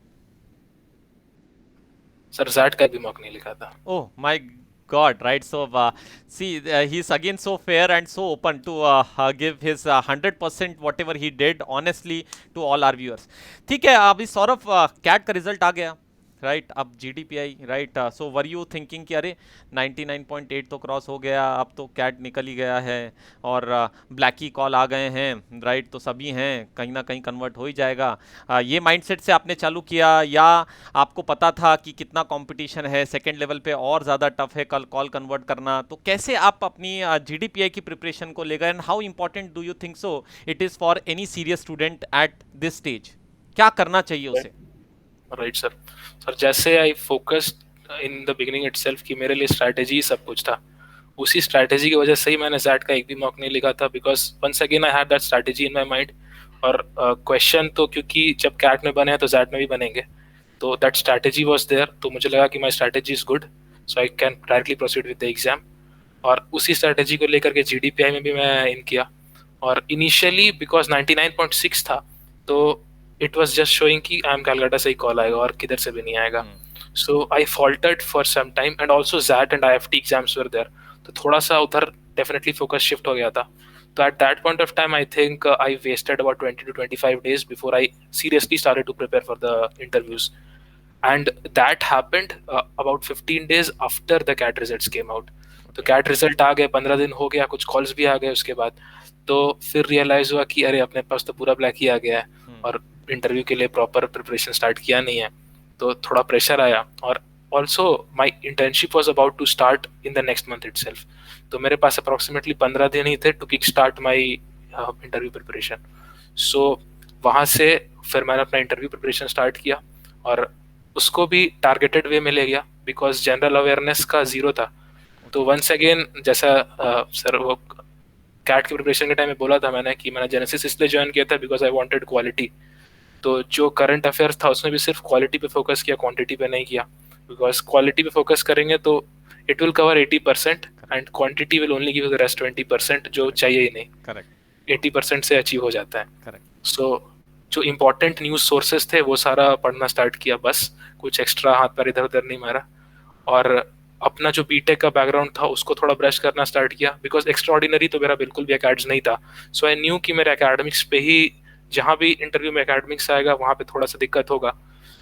सर जैट का भी मॉक नहीं लिखा था। Oh my God, right? So see, he's again so fair and so open to give his 100% whatever he did honestly to all our viewers. ठीक है, अभी सौरभ, कैट का रिजल्ट आ गया, राइट, अब GDPI, right, so were you thinking कि अरे 99.8 तो cross हो गया, अब तो कैट निकल ही गया है, और ब्लैक की कॉल आ गए हैं, राइट, तो सभी हैं, कहीं ना कहीं कन्वर्ट हो ही जाएगा, ये माइंडसेट से आपने चालू किया, या आपको पता था कि कितना कंपटीशन है सेकंड लेवल पे और ज़्यादा टफ है कल कॉल कन्वर्ट करना, तो कैसे आप अपनी जीडीपीआई की प्रिपरेशन को लेकर, and how important do you think so it is for any serious student at this stage, क्या करना चाहिए उसे? Right sir. सर जैसे I focused in the beginning itself कि मेरे लिए स्ट्रैटेजी सब कुछ था, उसी स्ट्रैटेजी की वजह से ही मैंने जैट का एक भी मॉक नहीं लिखा था, because once again I had that strategy in my mind. और क्वेश्चन तो क्योंकि जब कैट में बने हैं तो जैट में भी बनेंगे, तो दैट स्ट्रैटेजी वॉज देयर, तो मुझे लगा कि my strategy is good, so I can directly proceed with the exam. और उसी स्ट्रैटेजी को लेकर के जीडीपीआई में भी मैं इन किया। और इनिशियली बिकॉज 99.6 था, तो इट वाज जस्ट शोइंग कि आई एम कैलकाटा से ही कॉल आएगा और किधर से भी नहीं आएगा। So I faltered for some time, and also XAT and IFT exams were there, तो थोड़ा सा उधर डेफिनेटली फोकस शिफ्ट हो गया था। तो at that point of time I think I wasted about 20 to 25 days before I seriously started to prepare for the interviews. And that happened about 15 days after the CAT results came out. तो CAT result आ गए, 15 दिन हो गया, कुछ calls भी आ गए उसके बाद, तो फिर रियलाइज हुआ कि अरे अपने पास तो पूरा ब्लैक ही आ गया है और इंटरव्यू के लिए प्रॉपर प्रिपरेशन स्टार्ट किया नहीं है, तो थोड़ा प्रेशर आया। और also my internship was about to start in the next month itself, तो मेरे पास अप्रोक्सीमेटली 15 दिन ही थे to kick start my interview preparation. So वहाँ से फिर मैंने अपना इंटरव्यू प्रिपरेशन स्टार्ट किया, और उसको भी टारगेटेड वे में ले गया बिकॉज जनरल अवेयरनेस का जीरो था। तो वंस अगेन जैसा सर वो कैट की प्रिपरेशन के टाइम में बोला था मैंने कि मैंने जेनेसिस इसलिए ज्वाइन किया था बिकॉज आई वांटेड क्वालिटी। तो जो करंट अफेयर्स था उसमें भी सिर्फ क्वालिटी पे फोकस किया, क्वांटिटी पे नहीं किया, बिकॉज क्वालिटी पे फोकस करेंगे तो it will cover 80% and quantity will only give the rest 20% जो चाहिए ही नहीं। करेक्ट, 80% से अचीव हो जाता है। करेक्ट। सो जो इम्पोर्टेंट न्यूज सोर्सेज थे वो सारा पढ़ना स्टार्ट किया, बस कुछ एक्स्ट्रा हाथ पैर इधर उधर नहीं मारा। और अपना जो बीटेक का बैकग्राउंड था उसको थोड़ा ब्रश करना स्टार्ट किया, बिकॉज एक्स्ट्रा ऑर्डिनरी तो मेरा बिल्कुल भी एकेड्स नहीं था। सो आई न्यू कि मेरे एकेडमिक्स पे ही, जहाँ भी इंटरव्यू में एकेडमिक्स आएगा वहाँ पे थोड़ा सा दिक्कत होगा।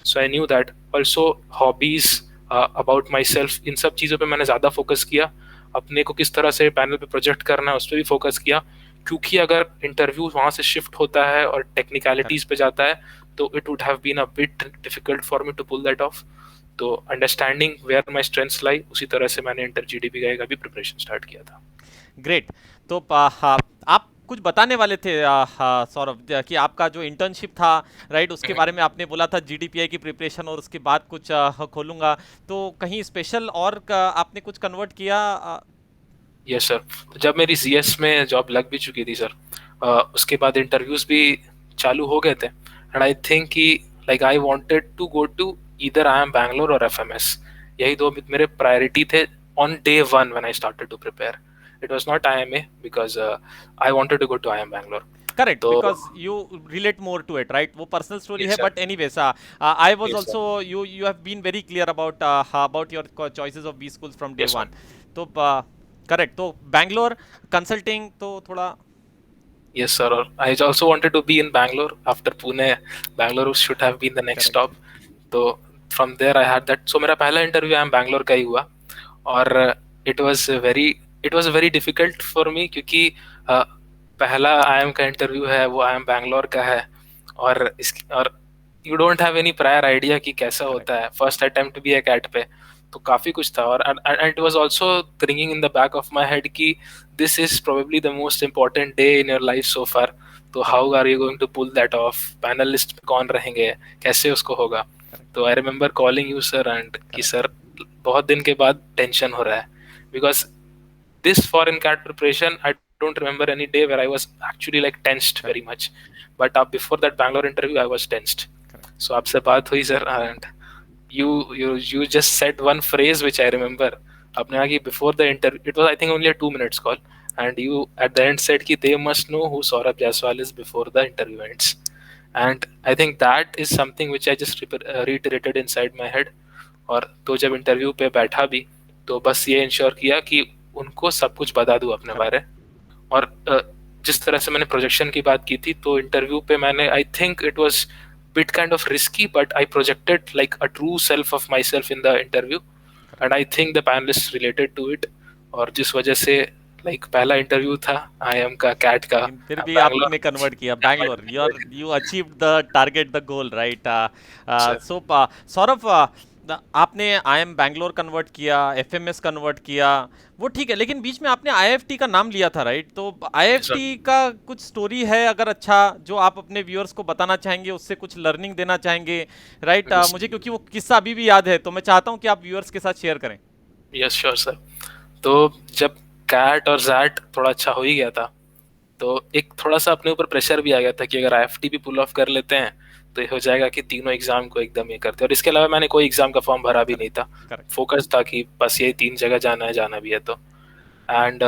So I knew that. Also hobbies, about myself, इन सब चीज़ों पे मैंने ज़्यादा फोकस किया। अपने को किस तरह से पैनल पे प्रोजेक्ट करना है उस पर भी फोकस किया, क्योंकि अगर इंटरव्यू वहाँ से शिफ्ट होता है और टेक्निकलिटीज पे जाता है तो it would have been a bit difficult for me to pull that off. तो understanding where my strengths lie, उसी तरह से मैंने इंटर जीडीपी का भी प्रिपरेशन स्टार्ट किया था। ग्रेट। तो आप कुछ बताने वाले थे सौरभ, कि आपका जो इंटर्नशिप था, राइट, उसके बारे में आपने बोला था जीडीपीआई की प्रिपरेशन और उसके बाद कुछ खोलूंगा, तो कहीं स्पेशल और आपने कुछ कन्वर्ट किया? Yes sir. तो जब मेरी सीएस में जॉब लग भी चुकी थी सर, उसके बाद इंटरव्यूज भी चालू हो गए थे, एंड आई थिंक कि like I wanted to go to either IIM Bangalore और एफएमएस, यही दो मेरे प्रायोरिटी थे on day one when I started to prepare. It was not IIMA because I wanted to go to IIM Bangalore. Correct, तो because you relate more to it, right, वो personal story है, yes but anyways I was sir, yes also, you have been very clear about your choices of B schools from day sir, one. तो correct, तो Bangalore consulting तो थोड़ा। yes sir, or I also wanted to be in Bangalore after Pune. Bangalore should have been the next correct, stop. तो from there I had that, so मेरा पहला interview I am Bangalore का ही हुआ। और it was very it was very difficult for me क्योंकि पहला I am का interview है, वो आई एम बैंगलोर का है, और you don't have any prior idea कि कैसा करेक्ट, होता है, फर्स्ट अटेम्प्ट भी है कैट पे, तो काफी कुछ था। और it was also ringing in the back of my head कि this is probably the most important day in your life so far, तो how are you going to pull that off, panel list में कौन रहेंगे, कैसे उसको होगा। तो I remember calling you sir and कि सर बहुत दिन के बाद टेंशन हो रहा है, because this foreign CAT preparation, I don't remember any day where I was actually like tensed very much. But before that Bangalore interview, I was tensed. So आपसे बात हुई sir, and you just said one phrase which I remember. आपने कहा कि before the interview, it was I think only a 2 minutes call, and you at the end said कि they must know who Saurabh Jaiswal is before the interview ends. And I think that is something which I just reiterated inside my head. और तो जब interview पे बैठा भी तो बस ये इंश्योर किया कि उनको सब कुछ बता दूं अपने बारे। और जिस तरह से मैंने प्रोजेक्शन की बात की थी, तो इंटरव्यू पे मैंने आई think it was bit kind of risky, but I projected like a true self of myself in the interview, and I think the panelists related to it. और जिस वजह से like पहला इंटरव्यू था IIM का cat का लेकिन फिर भी बैंगलोर आपने कन्वर्ट किया convert Bangalore, you achieve the target, the goal, right? Sir. So Saurabh, आपने आईएम बैंगलोर कन्वर्ट किया, एफएमएस कन्वर्ट किया, वो ठीक है, लेकिन बीच में आपने आईएफटी का नाम लिया था, राइट? तो सर आईएफटी का कुछ स्टोरी है अगर अच्छा, जो आप अपने व्यूअर्स को बताना चाहेंगे, उससे कुछ लर्निंग देना चाहेंगे, राइट? मुझे क्योंकि वो किस्सा अभी भी याद है, तो मैं चाहता हूँ कि आप व्यूअर्स के साथ शेयर करें। Yes sure sir. तो जब कैट और जैट थोड़ा अच्छा हो ही गया था, तो एक थोड़ा सा अपने ऊपर प्रेशर भी आ गया था कि अगर आईएफटी भी पुल ऑफ कर लेते हैं तो ये हो जाएगा कि तीनों एग्जाम को एकदम ये करते हैं। और इसके अलावा मैंने कोई एग्जाम का फॉर्म भरा भी नहीं करेक्ट, था, करेक्ट, फोकस था कि बस ये 3 जगह जाना है, जाना भी है तो। एंड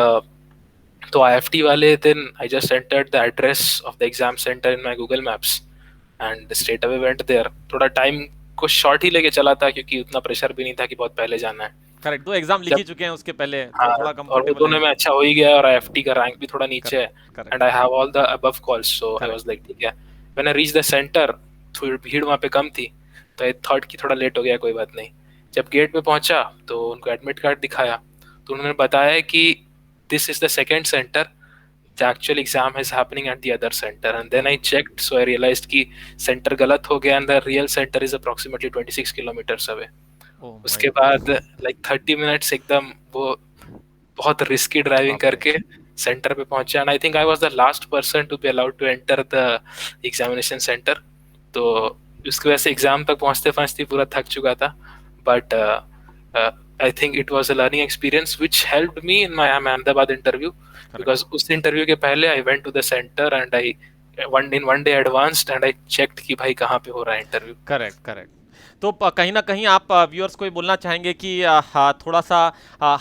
तो आईएफटी वाले दिन I just entered the address of the exam centre in my Google Maps and straight away went there. थोड़ा टाइम को शॉर्ट ही लेके चला था क्योंकि उतना प्रेशर भी नहीं था कि बहुत पहले जाना है। करेक्ट। 2 एग्जाम लिख जब ही चुके हैं उसके पहले, तो हाँ, थोड़ा और वो कंफर्टेबल दोनों है। में अच्छा हो ही गया और आईएफटी का रैंक भी थोड़ा नीचे है correct, correct, and I have all the above calls, so I correct. Was like ठीक है। When I reach the centre थोड़ी भीड़ वहाँ पे कम थी, तो आई थॉट कि थोड़ा लेट हो गया, कोई बात नहीं। जब गेट पे पहुंचा तो उनको एडमिट कार्ड दिखाया, तो उन्होंने बताया कि this is the second centre, the actual exam is happening at the other centre. And then I checked, so I realised कि सेंटर गलत हो गया and the real centre is approximately 26 kilometres away. Oh my उसके बाद God. Like 30 minutes एकदम वो बहुत risky driving बाप रे। करके सेंटर पे पहुंचे and I think I was the last person to be allowed to enter the examination centre. तो उसकी वजह से एग्जाम तक पहुंचते पहुंचते पूरा थक चुका था, but I think it was a learning experience which helped me in my Ahmedabad interview, correct, because उस इंटरव्यू के पहले I went to the centre and I one day advanced and I checked कि भाई कहाँ पे हो रहा है इंटरव्यू। Correct, correct. तो कहीं ना कहीं आप व्यूअर्स को ये बोलना चाहेंगे कि हाँ, थोड़ा सा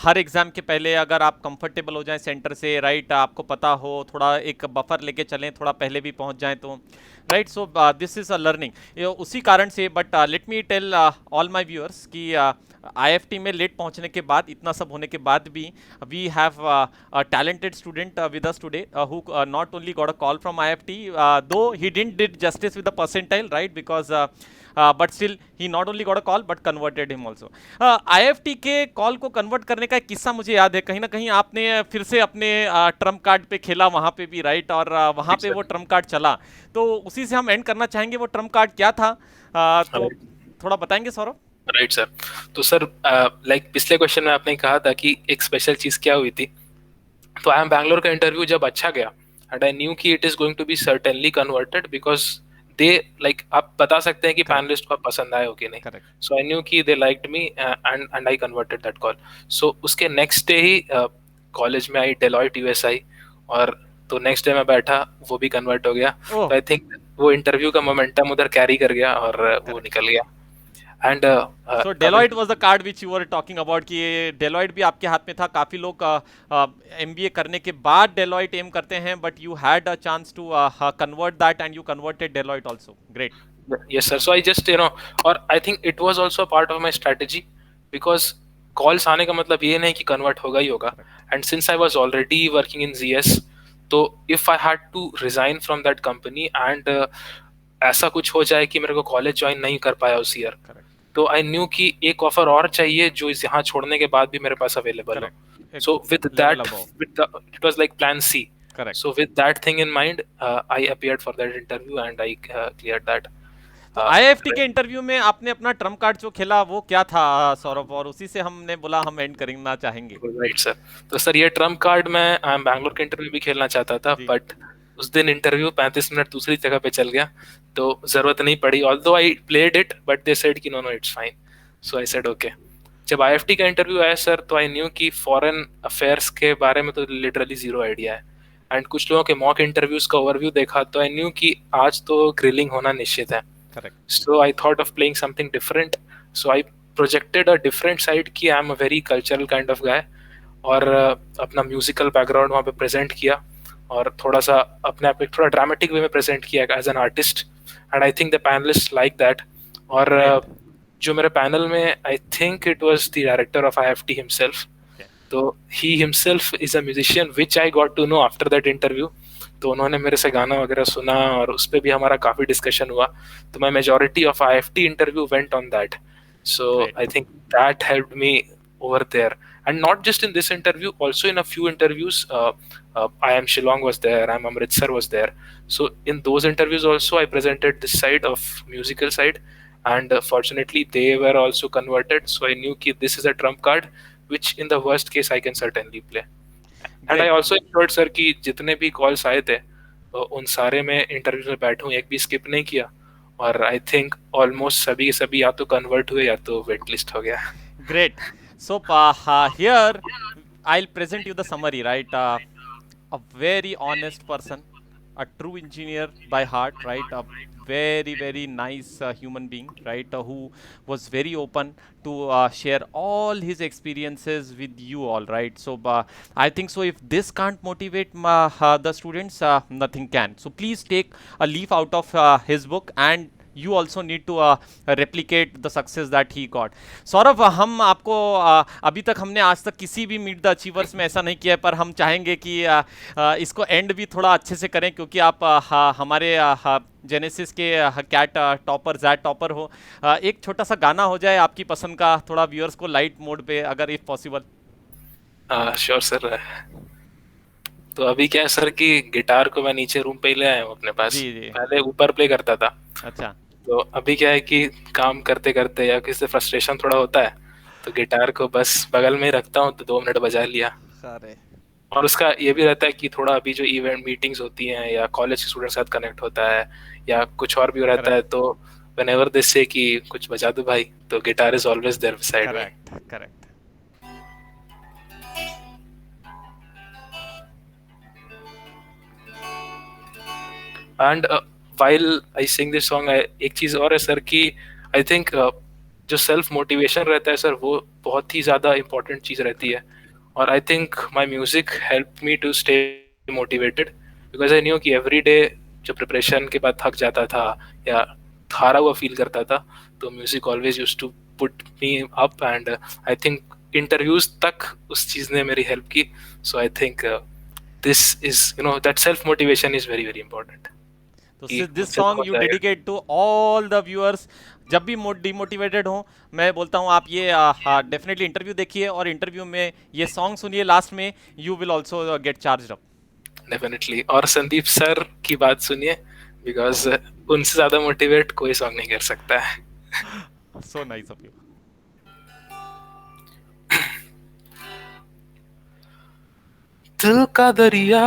हर एग्जाम के पहले अगर आप कंफर्टेबल हो जाएं सेंटर से, राइट, आपको पता हो, थोड़ा एक बफर लेके चलें, थोड़ा पहले भी पहुंच जाएं तो, right? So this is a learning उसी कारण से। But let me tell all my viewers कि आईएफटी में लेट पहुंचने के बाद, इतना सब होने के बाद भी, we have a talented student with us today who not only got a call from IFT, though he didn't did justice with the percentile, right? Because but still he not only got a call but converted him also. IFT के call को convert करने का एक किस्सा मुझे याद है, कहीं ना कहीं आपने फिर से अपने ट्रम्प कार्ड पे खेला वहां पे भी, राइट? और वहां पे वो ट्रम्प कार्ड चला, तो उसी से हम एंड करना चाहेंगे। वो ट्रम्प कार्ड क्या था, तो थोड़ा बताएंगे सौरभ? Right sir. तो सर लाइक पिछले क्वेश्चन में आपने कहा था कि एक स्पेशल चीज क्या हुई थी, तो आई एम बैंगलोर का इंटरव्यू जब अच्छा गया एंड आई न्यू कि it is going to be certainly converted because they like, आप बता सकते हैं कि पैनलिस्ट को पसंद आए हो कि नहीं। करेक्ट, सो आई न्यू कि they liked me and I converted that call. So उसके नेक्स्ट डे ही कॉलेज में आई डेलॉयट यूएसआई, और तो नेक्स्ट डे मैं बैठा, वो भी कन्वर्ट हो गया। ओह, तो आई थिंक वो इंटरव्यू का मोमेंटम उधर कैरी कर गया और वो करेक्ट। निकल गया। And so Deloitte was the card which you were talking about, कि डेलॉयट भी आपके हाथ में था। काफी लोग एमबीए करने के बाद डेलॉयट एम करते हैं, but you had a chance to convert that and you converted Deloitte also. Great. yes sir, so I just और I think it was also a part of my strategy because calls आने का मतलब ये नहीं कि convert होगा ही होगा, and since I was already working in ZS, तो if I had to resign from that company and ऐसा कुछ हो जाए कि मेरे को कॉलेज ज्वाइन नहीं कर पाया उस ईयर, तो आई न्यू कि एक ऑफर और चाहिए जो इस यहाँ छोड़ने के बाद भी मेरे पास अवेलेबल हो। So with that, it was like plan C. So with that thing in mind I appeared for that interview and I cleared that. तो आईएफटी के इंटरव्यू में आपने अपना ट्रम्प कार्ड जो खेला वो क्या था सौरभ, और उसी से हमने बोला हम एंड करना चाहेंगे। Right sir. तो सर ये ट्रम्प कार्ड मैं बैंगलोर के इंटरव्यू भी खेलना चाहता था, बट उस दिन इंटरव्यू 35 मिनट दूसरी जगह पे चल गया, तो जरूरत नहीं पड़ी। Although I played it but they said कि no no it's fine, so I said okay. जब आईएफटी का इंटरव्यू आया सर, तो आई न्यू कि फॉरेन अफेयर्स के बारे में तो लिटरली जीरो आइडिया है, एंड कुछ लोगों के मॉक इंटरव्यूज का ओवरव्यू देखा तो आई न्यू कि आज तो ग्रिलिंग होना निश्चित है। So I thought of playing something different, so I projected a different side कि I am a very cultural kind of guy, और अपना म्यूजिकल बैकग्राउंड वहाँ पे प्रेजेंट किया और थोड़ा सा अपने आप थोड़ा ड्रामेटिक वे में प्रेजेंट किया as an artist, and I think the panelist like that. और जो मेरे पैनल में, I think it was the director of IFT himself, तो he himself is a musician which I got to know after that interview. तो उन्होंने मेरे से गाना वगैरह सुना और उस पर भी हमारा काफ़ी डिस्कशन हुआ. तो my majority of IFT interview went on that. So Great. I think that helped me over there, and not just in this interview, also in a few interviews. IIM Shillong was there, IIM Amritsar was there. So in those interviews also, I presented this side of musical side, and fortunately they were also converted. So I knew that this is a trump card, which in the worst case I can certainly play. And I Great. also ensured sir कि जितने भी calls आए थे उन सारे में interview में बैठूं, एक भी स्किप नहीं किया. और आई थिंक ऑलमोस्ट सभी सभी या तो कन्वर्ट हुए या तो वेट लिस्ट हो गया. Great. So here I'll present you the summary, right? A very honest person, a true engineer by heart, right? A very, very nice human being, right? Who was very open to share all his experiences with you all, right? So I think so. If this can't motivate the students, nothing can. So please take a leaf out of his book, and you also need to replicate the success that he got. Saurabh, हम आपको अभी तक हमने आज तक किसी भी meet the achievers में ऐसा नहीं किया है, पर हम चाहेंगे कि इसको एंड भी थोड़ा अच्छे से करें, क्योंकि आप हमारे जेनेसिस के कैट टॉपर जैट टॉपर हो. एक छोटा सा गाना हो जाए आपकी पसंद का, थोड़ा व्यूअर्स को लाइट मोड पे, अगर इफ पॉसिबल. Sure sir. तो अभी क्या है सर कि गिटार को मैं नीचे रूम पे ही ले आया हूँ अपने पास. जी जी. पहले ऊपर प्ले करता था. अच्छा. तो अभी क्या है कि काम करते करते या किसी से फ्रस्ट्रेशन थोड़ा होता है तो गिटार को बस बगल में ही रखता हूँ, तो 2 मिनट बजा लिया. सारे. और उसका ये भी रहता है कि थोड़ा अभी जो इवेंट मीटिंग्स होती हैं या कॉलेज के स्टूडेंट के साथ कनेक्ट होता है या कुछ और भी रहता है, तो whenever they say कि कुछ बजा दो भाई, तो guitar is always there beside me. Correct correct. And while I sing this song, एक चीज़ और है सर कि आई थिंक जो सेल्फ मोटिवेशन रहता है सर, वो बहुत ही ज़्यादा इम्पोर्टेंट चीज़ रहती है. और I think my music help me to stay motivated, because I knew कि एवरी डे जो प्रिपरेशन के बाद थक जाता था या हारा हुआ फील करता था, तो music always use to put me up. And I think interviews तक उस चीज़ ने मेरी हेल्प की. So I think this is that self motivation is very very important. तो this song you dedicate to all the viewers. जब भी demotivated हो, मैं बोलता हूँ आप ये डेफिनेटली इंटरव्यू देखिए, और इंटरव्यू में ये सॉन्ग सुनिए लास्ट में, you will also get charge up. Definitely. और संदीप सर की बात सुनिए, बिकॉज उनसे ज्यादा मोटिवेट कोई सॉन्ग नहीं कर सकता है. So nice of you. दिल का दरिया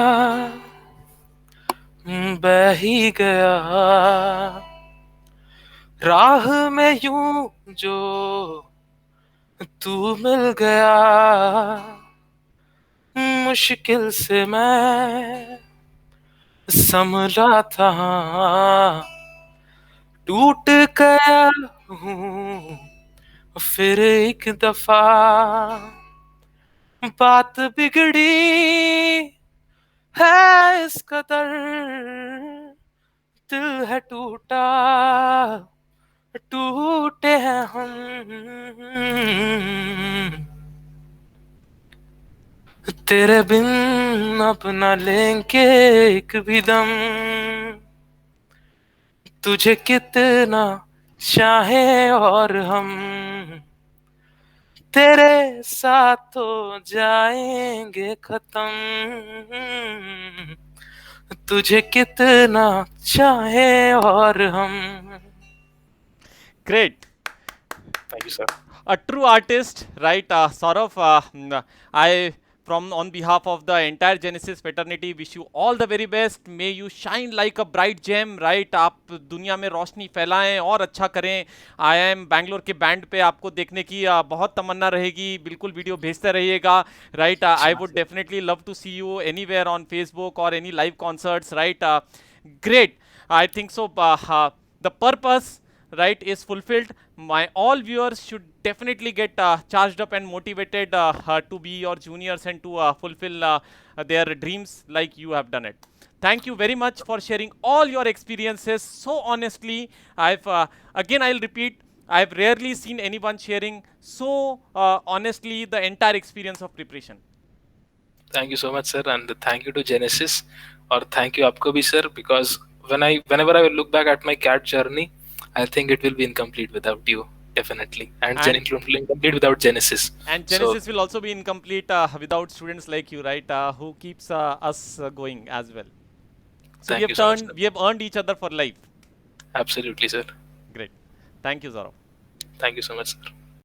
बह ही गया, राह में यूं जो तू मिल गया, मुश्किल से मैं संभला था, टूट गया हूँ फिर एक दफा, बात बिगड़ी है इस कदर, दिल है टूटा, टूटे हैं हम, तेरे बिन अपना लेंगे एक भी दम, तुझे कितना चाहे और हम, तेरे साथ हो जाएंगे खत्म, तुझे कितना चाहे और हम. Great. Thank you, sir. A true artist, right? Saurav, I, from on behalf of the entire Genesis fraternity, wish you all the very best. May you shine like a bright gem, right? आप दुनिया में रोशनी फैलाएं और अच्छा करें. IIM Bangalore के band पे आपको देखने की बहुत तमन्ना रहेगी. बिल्कुल वीडियो भेजते रहिएगा, right? I would definitely love to see you anywhere on Facebook or any live concerts, right? Great. I think so. The purpose, right, is fulfilled. My all viewers should definitely get charged up and motivated to be your juniors and to fulfill their dreams like you have done it. Thank you very much for sharing all your experiences so honestly. Again I'll repeat, I've rarely seen anyone sharing so honestly the entire experience of preparation. Thank you so much, sir, and thank you to Genesis. और thank you आपको भी sir, because whenever I look back at my CAT journey, I think it will be incomplete without you, definitely, and And incomplete without Genesis. So Genesis will also be incomplete without students like you, right? Who keeps us going as well. So thank you so much, sir. we have earned each other for life. Absolutely, sir. Great. Thank you, Saurav. Thank you so much, sir.